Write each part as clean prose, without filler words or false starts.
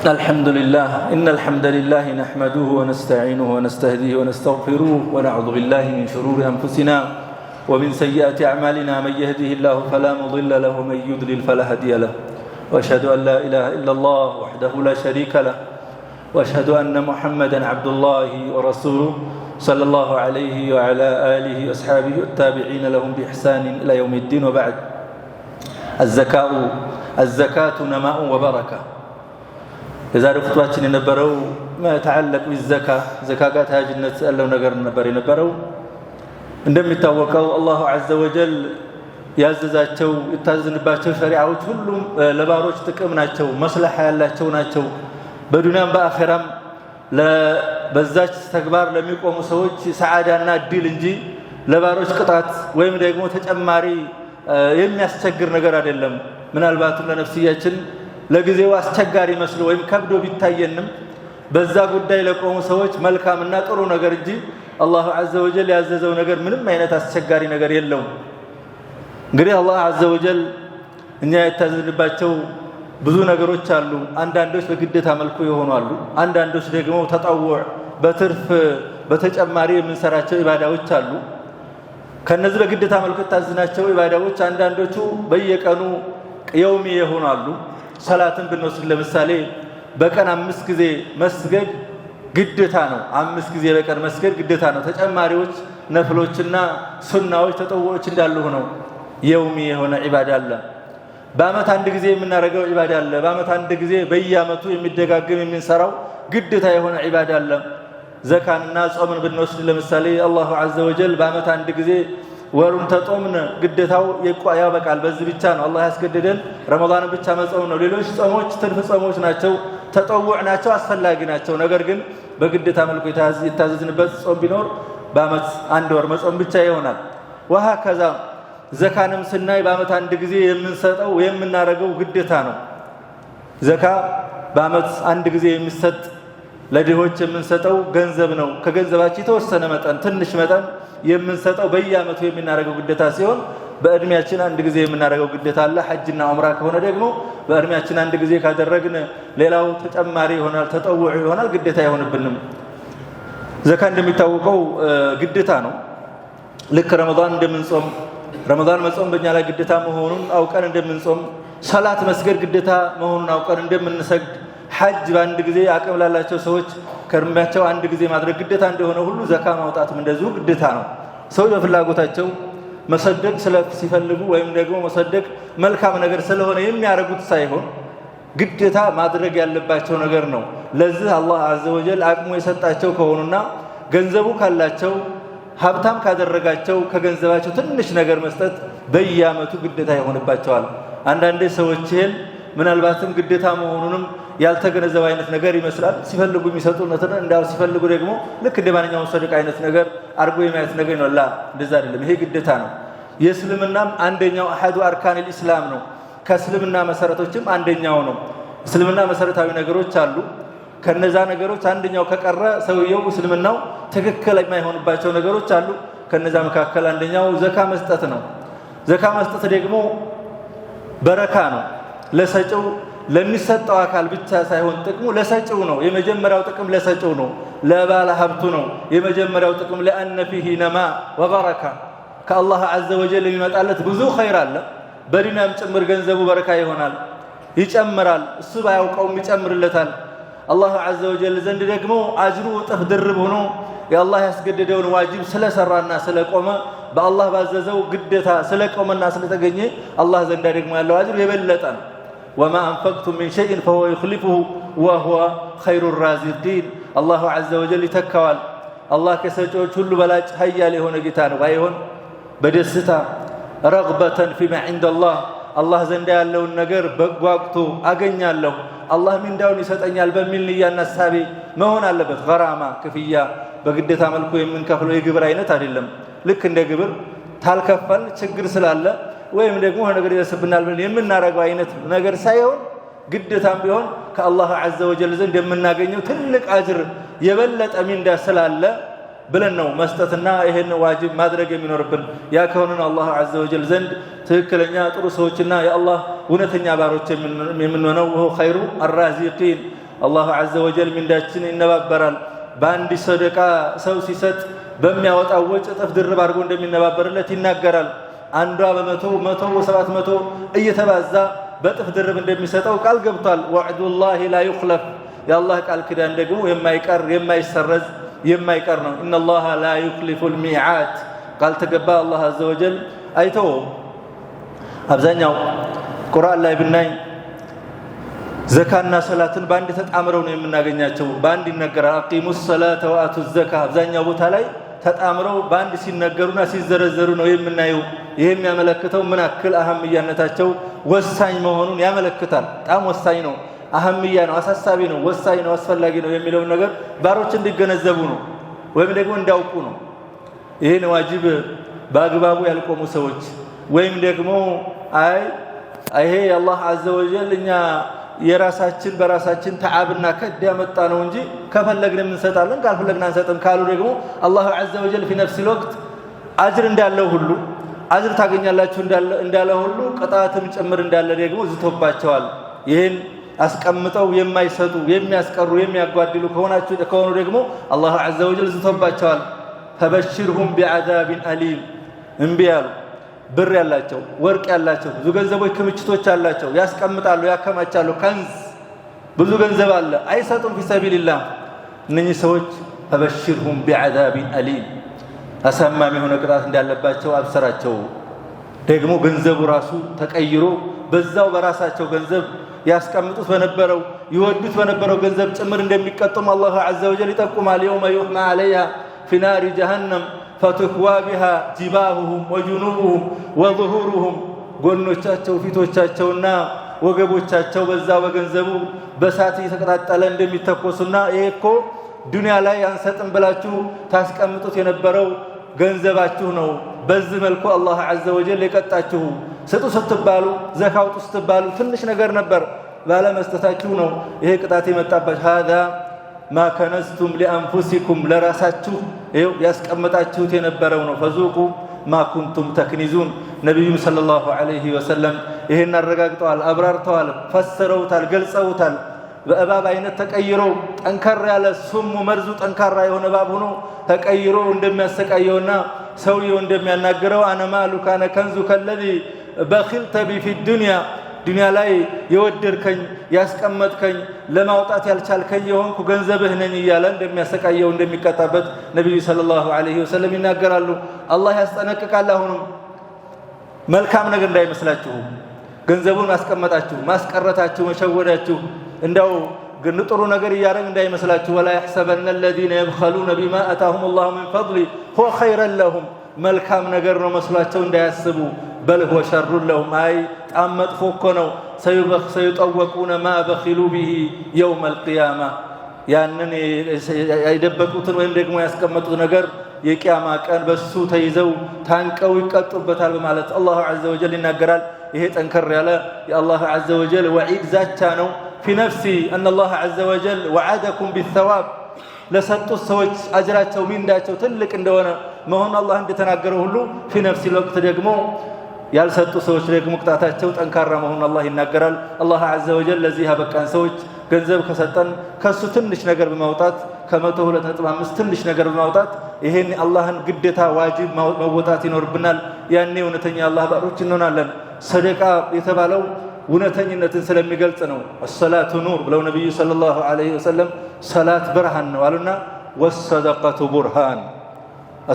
الحمد لله إن الحمد لله نحمده ونستعينه ونستهديه ونستغفره ونعوذ بالله من شرور أنفسنا ومن سيئات أعمالنا من يهده الله فلا مضل له ومن يضلل فلا هادي له وأشهد أن لا إله إلا الله وحده لا شريك له وأشهد أن محمدا عبد الله ورسوله صلى الله عليه وعلى آله وأصحابه والتابعين لهم بإحسان إلى يوم الدين وبعد الزكاة نماء وبركة የዛሬው ኹጥባችን የነበረው መተዓለቅ ቢዘካ ዘካ ጋር ተያያዥነት ያለው ነገር ነበር የነበረው። እንደሚታወቀው አላሁ ዐዘ ወጀል ያዘዛቸው የታዘዝንባቸው ሸሪዓዎች ሁሉም ለባሮች ጥቅም ናቸው፣ መስለሐ ያላቸው ናቸው። በዱንያም በአኺራም ለበዛች ተግባር ለሚቆሙ ሰዎች ሰዓዳና እድል እንጂ ለባሮች ቅጣት ወይም ደግሞ ተጨማሪ የሚያስቸግር ነገር አይደለም። ምናልባትም ለነፍስያችን ለጊዜው አስቸጋሪ መስሎ ወይም ከብዶ ቢታየንም በዛ ጉዳይ ለቆሙ ሰዎች መልካምና ጥሩ ነገር እንጂ አላሁ ዐዘ ወጀል ያዘዘው ነገር ምንም አይነት አስቸጋሪ ነገር የለውም። እንግዲህ አላህ ዐዘ ወጀል እኛ የታዘዝንባቸው ብዙ ነገሮች አሉ። አንዳንዶች በግዴታ መልኩ የሆኑ አሉ፣ አንዳንዶች ደግሞ ተጠውዕ በትርፍ በተጨማሪ የምንሰራቸው ኢባዳዎች አሉ። ከነዚህ በግዴታ መልኩ የታዘዝናቸው ኢባዳዎች አንዳንዶቹ በየቀኑ የውሚ የሆኑ አሉ። ሰላትን ብንወስድ ለምሳሌ በቀን 5 ጊዜ መስገድ ግዴታ ነው። 5 ጊዜ በቀን መስገድ ግዴታ ነው። ተጨማሪዎች ነፍሎችና ሱናዎች ተጠውዖች እንዳሉ ሆነው የውሚ የሆነ ዒባዳ አለ። በአመት አንድ ጊዜ የምናደርገው ዒባዳ አለ። በአመት አንድ ጊዜ በየአመቱ የሚደጋገም የምንሰራው ግዴታ የሆነ ዒባዳ አለ። ዘካንና ጾምን ብንወስድ ለምሳሌ አላሁ ዐዘ ወጀል በአመት አንድ ጊዜ ወሩን ተጾምን ግዴታው ያበቃል። በዚህ ብቻ ነው አላህ ያስገደደን፣ ረመዳንን ብቻ መጾም ነው። ሌሎች ጾሞች ትርፍ ጾሞች ናቸው፣ ተጠውዕ ናቸው፣ አስፈላጊ ናቸው። ነገር ግን በግዴታ መልኩ የታዘዝንበት ጾም ቢኖር በአመት አንድ ወር መጾም ብቻ ይሆናል። ወሀከዛ ዘካንም ስናይ በአመት አንድ ጊዜ የምንሰጠው የምናደርገው ግዴታ ነው። ዘካ በአመት አንድ ጊዜ የሚሰጥ ለድሆች የምንሰጠው ገንዘብ ነው። ከገንዘባችን የተወሰነ መጠን ትንሽ መጠን የምንሰጠው በየአመቱ የምናደርገው ግዴታ ሲሆን በእድሜያችን አንድ ጊዜ የምናደርገው ግዴታ አለ። ሐጅና ዑምራ ከሆነ ደግሞ በእድሜያችን አንድ ጊዜ ካደረግን ሌላው ተጨማሪ ይሆናል፣ ተጠውዕ ይሆናል፣ ግዴታ አይሆንብንም። ዘካ እንደሚታወቀው ግዴታ ነው። ልክ ረመዳን እንደምንጾም ረመዳን መጾም በእኛ ላይ ግዴታ መሆኑን አውቀን እንደምንጾም፣ ሰላት መስገድ ግዴታ መሆኑን አውቀን እንደምንሰግድ፣ ሐጅ በአንድ ጊዜ አቅም ላላቸው ሰዎች ከእድሜያቸው አንድ ጊዜ ማድረግ ግዴታ እንደሆነ ሁሉ ዘካ ማውጣትም እንደዚሁ ግዴታ ነው። ሰዎች በፍላጎታቸው መሰደቅ ሲፈልጉ ወይም ደግሞ መሰደቅ መልካም ነገር ስለሆነ የሚያደርጉት ሳይሆን ግዴታ ማድረግ ያለባቸው ነገር ነው። ለዚህ አላህ ዐዘ ወጀል አቅሙ የሰጣቸው ከሆኑና ገንዘቡ ካላቸው ሀብታም ካደረጋቸው ከገንዘባቸው ትንሽ ነገር መስጠት በየአመቱ ግዴታ ይሆንባቸዋል። አንዳንዴ ሰዎች ይሄን ምናልባትም ግዴታ መሆኑንም ያልተገነዘበ አይነት ነገር ይመስላል። ሲፈልጉ የሚሰጡነትና እንዳው ሲፈልጉ ደግሞ ልክ እንደ ማንኛውም ሰደቃ አይነት ነገር አርጎ የማየት ነገር ነው። እንደዛ አይደለም። ይሄ ግዴታ ነው። የእስልምናም አንደኛው አሐዱ አርካኒል ኢስላም ነው። ከእስልምና መሰረቶችም አንደኛው ነው። እስልምና መሰረታዊ ነገሮች አሉ። ከነዛ ነገሮች አንደኛው ከቀረ ሰውየው እስልምናው ትክክል የማይሆንባቸው ነገሮች አሉ። ከነዛ መካከል አንደኛው ዘካ መስጠት ነው። ዘካ መስጠት ደግሞ በረካ ነው። ለሰጪው ለሚሰጠው አካል ብቻ ሳይሆን ጥቅሙ ለሰጪው ነው። የመጀመሪያው ጥቅም ለሰጪው ነው፣ ለባለ ሀብቱ ነው። የመጀመሪያው ጥቅም ለአነ ፊሂ ነማ ወበረካ ከአላህ ዐዘ ወጀል የሚመጣለት ብዙ ኸይር አለ። በዱንያም ጭምር ገንዘቡ በረካ ይሆናል፣ ይጨምራል። እሱ ባያውቀውም ይጨምርለታል። አላህ ዐዘ ወጀል ዘንድ ደግሞ አጅሩ እጥፍ ድርብ ሆኖ የአላህ ያስገደደውን ዋጅብ ስለሰራና ስለቆመ በአላህ ባዘዘው ግዴታ ስለቆመና ስለተገኘ አላህ ዘንዳ ደግሞ ያለው አጅር የበለጠ ነው። ወማ አንፈቅቱም ሚን ሸይእን ፈሁወ ዩኽሊፉሁ ወሁወ ኸይሩ ራዚቂን። አላሁ ዐዘ ወጀል ይተካዋል። አላህ ከሰጪዎች ሁሉ በላጭ ሀያል የሆነ ጌታ ነው። ባይሆን በደስታ ረግበተን ፊማ ዒንደላህ አላህ ዘንዳ ያለውን ነገር በጓጉቶ አገኛለሁ አላህ ሚንዳውን ይሰጠኛል በሚል ንያና እሳቤ መሆን አለበት። ገራማ ክፍያ በግዴታ መልኩ የምንከፍለው የግብር አይነት አይደለም። ልክ እንደ ግብር ታልከፈል ችግር ስላለ ወይም ደግሞ ነገር ይደርስብናል ብለን የምናረገው አይነት ነገር ሳይሆን ግዴታም ቢሆን ከአላህ ዐዘ ወጀል ዘንድ የምናገኘው ትልቅ አጅር የበለጠ ሚንዳ ስላለ ብለን ነው መስጠትና ይሄን ዋጅብ ማድረግ የሚኖርብን። ያ ከሆነ አላህ ዐዘ ወጀል ዘንድ ትክክለኛ ጥሩ ሰዎችና የአላህ እውነተኛ ባሮች የምንሆነው ወሁ ኸይሩ አራዚቂን الله عز وجل من داچن ينبابرال باند صدقه سو ሲሰጥ በሚያወጣው ወጭ ጥፍ ድርብ አድርጎ እንደሚነባበርለት ይናገራል አንዷ በመቶ 700 እየተባዛ በጥፍ ድርብ እንደሚሰጠው ቃል ገብቷል ወዕዱላሂ ላ ይخلፍ ያላህ ቃል ክዳን ደግሞ የማይቀር የማይሰረዝ የማይቀር ነው ኢነላህ ላ ይخلف الميعاد ቃል ተገባ አላህ عز وجل አይተው አብዛኛው ቁርአን ላይ ብናይ ዘካና ሰላትን ባንድ ተጣምረው ነው የምናገኛቸው ባንድ ይነገራል አቂሙስ ሰላተ ወአቱዝ ዘካ አብዛኛው ቦታ ላይ ተጣምረው ባንድ ሲነገሩና ሲዘረዘሩ ነው የምናየው ይሄ የሚያመለክተው ምን አክል አህምያነታቸው ወሳኝ መሆኑን ያመለክታል በጣም ወሳኝ ነው አህምያ ነው አሳሳቢ ነው ወሳኝ ነው አስፈላጊ ነው የሚለው ነገር ባሮች እንዲገነዘቡ ነው ወይም ደግሞ እንዳውቁ ነው ይሄን ዋጅብ በአግባቡ ያልቆሙ ሰዎች ወይም ደግሞ ይሄ አላህ عز وجل እኛ የራሳችን በራሳችን ተዓብና ከድ ያመጣ ነው እንጂ ከፈለግን እንሰጣለን ካልፈለግን አንሰጥም ካሉ ደግሞ አላህ عز وجل في نفس الوقت አጅር እንዳለው ሁሉ አጅር ታገኛላችሁ እንዳለ ሁሉ ቅጣትም ጭምር እንዳለ ደግሞ ዝቶባቸዋል ይሄን አስቀምጠው የማይሰጡ የሚያስቀሩ የሚያጓድሉ ከሆኑ ደግሞ አላህ عز وجل ዝቶባቸዋል فبشرهم بعذاب أليم እንቢያሉ ብር ያላቸው ወርቅ ያላቸው ብዙ ገንዘቦች ክምችቶች አላቸው ያስቀምጣሉ ያከማቻሉ ከንዝ ብዙ ገንዘብ አለ አይሰጡም في سبيل الله እነኚህ ሰዎች فبشرهم بعذاب أليم አሳማሚ ሆነ ቅጣት እንዳለባቸው አብሰራቸው ደግሞ ገንዘቡ ራሱ ተቀይሮ በዛው በራሳቸው ገንዘብ ያስቀምጡት በነበረው ይወዱት በነበረው ገንዘብ ጭምር እንደሚቀጡም አላህ عز وجل ይጠቁማል يوم يحمى عليها في نار جهنم فتكوى بها جباههم وجنوبهم وظهورهم ጎኖቻቸው ፊቶቻቸውና ወገቦቻቸው በዛው በገንዘቡ በሳት እየተቀጣጠለ እንደሚተኮሱና ይሄኮ ዱንያ ላይ አንሰጥም ብላችሁ ታስቀምጡት የነበረው ገንዘባችሁ ነው በዚህ መልኩ አላህ عز وجل የቀጣችሁ ስጡ ስትባሉ ዘካውጡ ስትባሉ ትንሽ ነገር ነበር ባለ መስጠታችሁ ነው ይሄ ቅጣት የመጣባችሁ هذا ما كنزتم لانفسكم ለራሳችሁ ይሄው ያስቀመጣችሁት የነበረው ነው فذوقوا ما كنتم تكنزون ነብዩ ሰለላሁ ዐለይሂ ወሰለም ይሄን አረጋግጠዋል አብራርተዋል ፈሰረውታል ገልጸውታል በእባብ አይነት ተቀይሮ ጠንካራ ያለ ሱሙ መርዙ ጠንካራ የሆነ እባብ ሆኖ ተቀይሮ እንደሚያሰቃየውና ሰውየው እንደሚያናገረው አነ ማሉ ካነ ከንዙ ከለዚ በኺልተ ቢ في الدنيا ዱንያ ላይ የወደድከኝ ያስቀመጥከኝ ለማውጣት ያልቻልከኝ የሆንኩ ገንዘብህ ነኝ እያለ እንደሚያሰቃየው እንደሚቀጣበት ነብዩ ሰለላሁ ዐለይሂ ወሰለም ይናገራሉ አላህ ያስጠነቅቃል አሁንም መልካም ነገር እንዳይመስላችሁ ገንዘቡን ማስቀመጣችሁ ማስቀረታችሁ መሸወዳችሁ እንዳው ግን ጥሩ ነገር ያረግ እንዳይመስላችሁ ولا يحسبن الذين يبخلون بما آتاهم الله من فضله هو خير لهم መልካም ነገር ነው መስሏቸው እንዳያስቡ بل هو شر لهم አይ ጣም መጥፎ እኮ ነው سيطوقون ما بخلوا به يوم القيامة ያንን አይደበቁትን ወይም ደግሞ ያስቀመጡት ነገር የቂያማ ቀን በሱ ተይዘው ታንቀው ይቀጡበታል በማለት አላህ عز وجل ይናገራል ይሄ ጠንከር ያለ የአላህ عز وجل وعيد ዛቻ ነው في نفسي أن الله عز وجل وعدكم بالثواب ለሰጡት ሰዎች አጅራቸው ሚንዳቸው ትልቅ እንደሆነ መሆን አላህ እንደተናገረው ሁሉ في نفس الوقت ደግሞ ያልሰጡ ሰዎች ደግሞ ቅጣታቸው ጠንካራ መሆኑን አላህ ይናገራል አላህ عز وجل ለዚህ አበቃን ሰዎች ገንዘብ ከሰጠን ከሱ ትንሽ ነገር በማውጣት ከ102.5 ትንሽ ነገር በማውጣት ይሄን አላህን ግዴታ ዋጅብ መወጣት ይኖርብናል ያኔ እውነተኛ አላህ ባሮች እንሆናለን ሰደቃ የተባለው እውነተኝነትን ስለሚገልጽ ነው الصلاه نور ብለው ነብዩ ሰለላሁ ዐለይሂ ወሰለም ሰላት ብርሃን ነው አሉና والصدقه برهان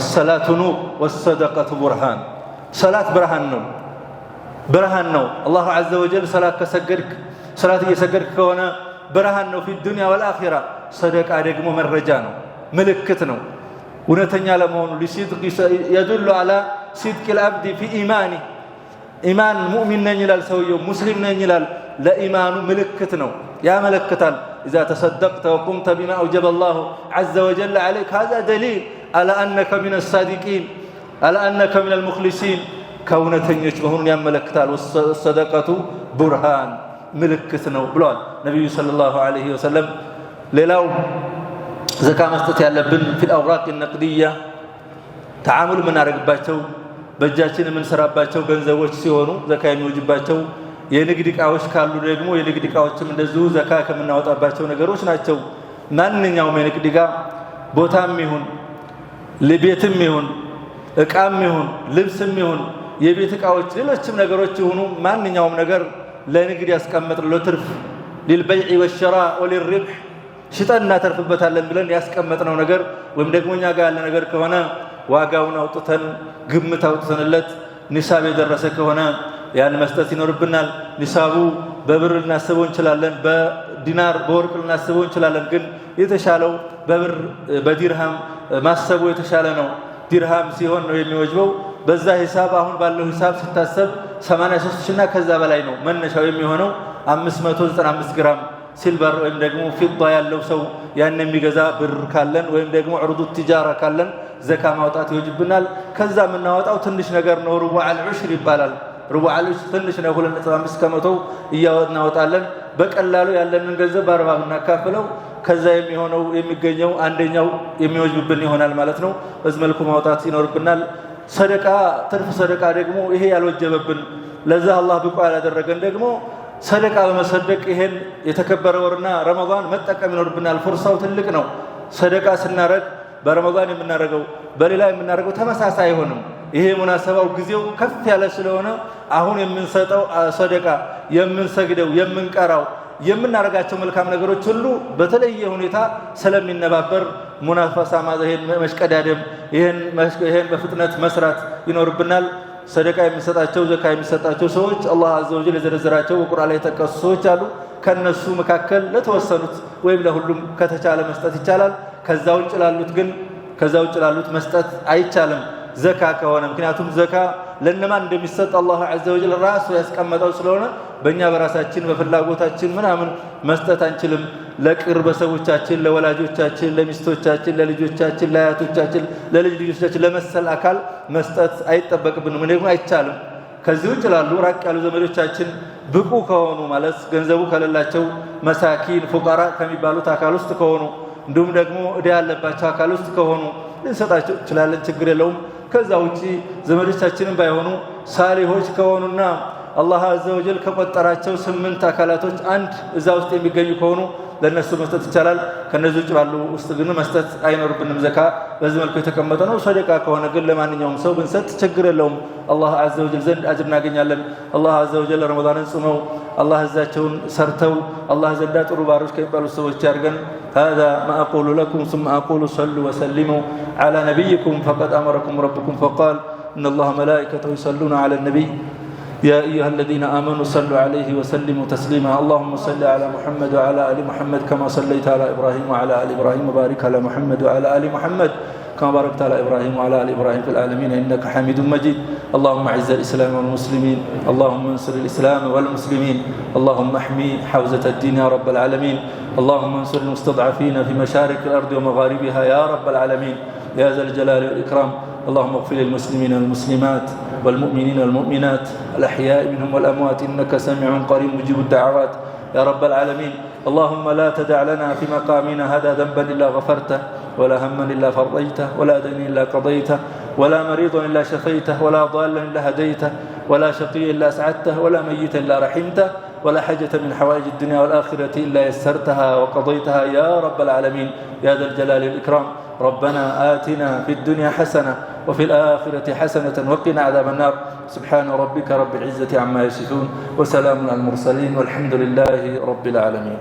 الصلاه نور والصدقه برهان ሰላት ብርሃን ነው አላህ عز وجل ሰላት ከሰገድክ ሰላት እየሰገድክ ከሆነ ብርሃን ነው في الدنيا والاخره ሰደቃ ደግሞ መረጃ ነው ምልክት ነው እውነተኛ ለመሆኑ لصدق يدل على صدق العبد في ايمانه ኢማን ሙእሚን ነኝ ይላል ሰውየው ሙስሊም ነኝ ይላል ለኢማኑ ምልክት ነው ያመለክታል اذا تصدقت وقمت بما اوجب الله عز وجل عليك هذا دليل على انك من الصادقين على انك من المخلصين كونتኞች መሆኑን ያመለክታል والصدقه برهان ምልክት ነው ብሏል ነብዩ ሰለላሁ ዐለይሂ ወሰለም ሌላው ዘካ መስጠት ያለብን في الاوراق النقديه تعامل ምን አረጋባቸው በእጃችን ምን ሰራባቸው ገንዘቦች ሲሆኑ ዘካ የሚወጅባቸው የንግድ ዕቃዎች ካሉ ደግሞ የንግድ ዕቃዎችም እንደዚሁ ዘካ ከምናወጣባቸው ነገሮች ናቸው። ማንኛውም የንግድ ዕቃ ቦታም ይሁን ለቤትም ይሁን ዕቃም ይሁን ልብስም ይሁን የቤት ዕቃዎች ሌሎችም ነገሮች ይሁኑ ማንኛውም ነገር ለንግድ ያስቀመጥነው ለትርፍ للبيع والشراء وللربح ሽጠን እናተርፍበታለን ብለን ያስቀመጥነው ነገር ወይም ደግሞ እኛ ጋር ያለ ነገር ከሆነ ዋጋውን አውጥተን ግምት አውጥተንለት ኒሳብ የደረሰ ከሆነ ያን መስጠት ይኖርብናል። ኒሳቡ በብር ልናስበው እንችላለን፣ በዲናር በወርቅ ልናስበው እንችላለን። ግን የተሻለው በብር በዲርሃም ማሰቡ የተሻለ ነው። ዲርሃም ሲሆን ነው የሚወጅበው። በዛ ሂሳብ አሁን ባለው ሂሳብ ሲታሰብ 83 እና ከዛ በላይ ነው መነሻው የሚሆነው 595 ግራም ሲልቨር ወይም ደግሞ ፊዳ ያለው ሰው ያን የሚገዛ ብር ካለን ወይም ደግሞ ዑሩዱ ቲጃራ ካለን ዘካ ማውጣት ይወጅብናል። ከዛ የምናወጣው ትንሽ ነገር ነው። ሩቡዕ ዑሽር ይባላል። ሩቡዕ ዑሽር ትንሽ ነው። 2.5 ከመቶ እናወጣለን። በቀላሉ ያለንን ገንዘብ በ40 ብናካፍለው ከዛ የሚሆነው የሚገኘው አንደኛው የሚወጅብን ይሆናል ማለት ነው። በዚህ መልኩ ማውጣት ይኖርብናል። ሰደቃ ትርፍ ሰደቃ ደግሞ ይሄ ያልወጀበብን ለዛ አላህ ብቁ ያላደረገን ደግሞ ሰደቃ በመሰደቅ ይሄን የተከበረ ወርና ረመዳን መጠቀም ይኖርብናል። ፍርሳው ትልቅ ነው። ሰደቃ ስናረግ በረመዳን የምናረገው በሌላ የምናረገው ተመሳሳይ አይሆንም። ይሄ ሙናሰባው ጊዜው ከፍ ያለ ስለሆነ አሁን የምንሰጠው ሰደቃ የምንሰግደው የምንቀራው የምናረጋቸው መልካም ነገሮች ሁሉ በተለየ ሁኔታ ስለሚነባበር ሙናፈሳ ማዘሄን መሽቀዳደም ይሄን በፍጥነት መስራት ይኖርብናል። ሰደቃ የሚሰጣቸው ዘካ የሚሰጣቸው ሰዎች አላህ አዘ ወጀል የዘረዘራቸው በቁርአን ላይ የተጠቀሱ ሰዎች አሉ። ከነሱ መካከል ለተወሰኑት ወይም ለሁሉም ከተቻለ መስጠት ይቻላል። ከዛ ውጭ ላሉት መስጠት አይቻልም ዘካ ከሆነ። ምክንያቱም ዘካ ለነማን እንደሚሰጥ አላህ አዘ ወጀል ራሱ ያስቀመጠው ስለሆነ በእኛ በራሳችን በፍላጎታችን ምናምን መስጠት አንችልም። ለቅርብ ሰዎቻችን፣ ለወላጆቻችን፣ ለሚስቶቻችን፣ ለልጆቻችን፣ ለአያቶቻችን፣ ለልጅ ልጆቻችን ለመሰል አካል መስጠት አይጠበቅብንም። ደግሞ አይቻልም። ከዚህ ውጭ ላሉ ራቅ ያሉ ዘመዶቻችን ብቁ ከሆኑ ማለት ገንዘቡ ከሌላቸው መሳኪን ፉቀራ ከሚባሉት አካል ውስጥ ከሆኑ እንዲሁም ደግሞ ዕዳ ያለባቸው አካል ውስጥ ከሆኑ ልንሰጣቸው እንችላለን፣ ችግር የለውም። ከዛ ውጪ ዘመዶቻችንን ባይሆኑ ሳሊሆች ከሆኑና አላህ አዘ ወጀል ከቆጠራቸው 8 አካላቶች አንድ እዛ ውስጥ የሚገኙ ከሆኑ ለነሱ መስጠት ይቻላል። ከነዚህ ውጭ ባሉ ውስጥ ግን መስጠት አይኖርብንም። ዘካ በዚህ መልኩ የተቀመጠ ነው። ሰደቃ ከሆነ ግን ለማንኛውም ሰው ብንሰጥ ችግር የለውም። አላህ አዘ ወጀል ዘንድ አጅር እናገኛለን። አላህ አዘ ወጀል ረመዳንን ጾመው አላህ እዛቸውን ሰርተው አላህ ዘንዳ ጥሩ ባሮች ከሚባሉት ሰዎች ያድርገን። هذا ما أقول لكم ثم أقول صلوا وسلموا على نبيكم فقد أمركم ربكم فقال إن الله ملائكته يصلون على النبي يا أيها الذين آمنوا صلوا عليه وسلموا تسليما اللهم صل على محمد وعلى آل محمد كما صليت على إبراهيم وعلى آل إبراهيم وبارك على محمد وعلى آل محمد كما باركت على إبراهيم وعلى آل إبراهيم في العالمين إنك حميد مجيد اللهم أعز الإسلام والمسلمين اللهم انصر الإسلام والمسلمين اللهم احمي حوزة الدين يا رب العالمين اللهم انصر المستضعفين في مشارق الأرض ومغاربها يا رب العالمين يا ذا الجلال والإكرام اللهم اغفر للمسلمين والمسلمات والمؤمنين والمؤمنات الأحياء منهم والأموات إنك سميع قريب مجيب الدعوات يا رب العالمين اللهم لا تدع لنا في مقامنا هذا ذنبا إلا غفرته ولا هما إلا فرجته ولا دين إلا قضيته ولا مريضا إلا شفيته ولا ضالا إلا هديته ولا شقي إلا أسعدته ولا ميتا إلا رحمته ولا حاجة من حوائج الدنيا والآخرة إلا يسرتها وقضيتها يا رب العالمين يا ذا الجلال والإكرام ربنا آتنا في الدنيا حسنة وفي الآخرة حسنة وقنا عذاب النار سبحان ربك رب العزة عما يصفون وسلام على المرسلين والحمد لله رب العالمين.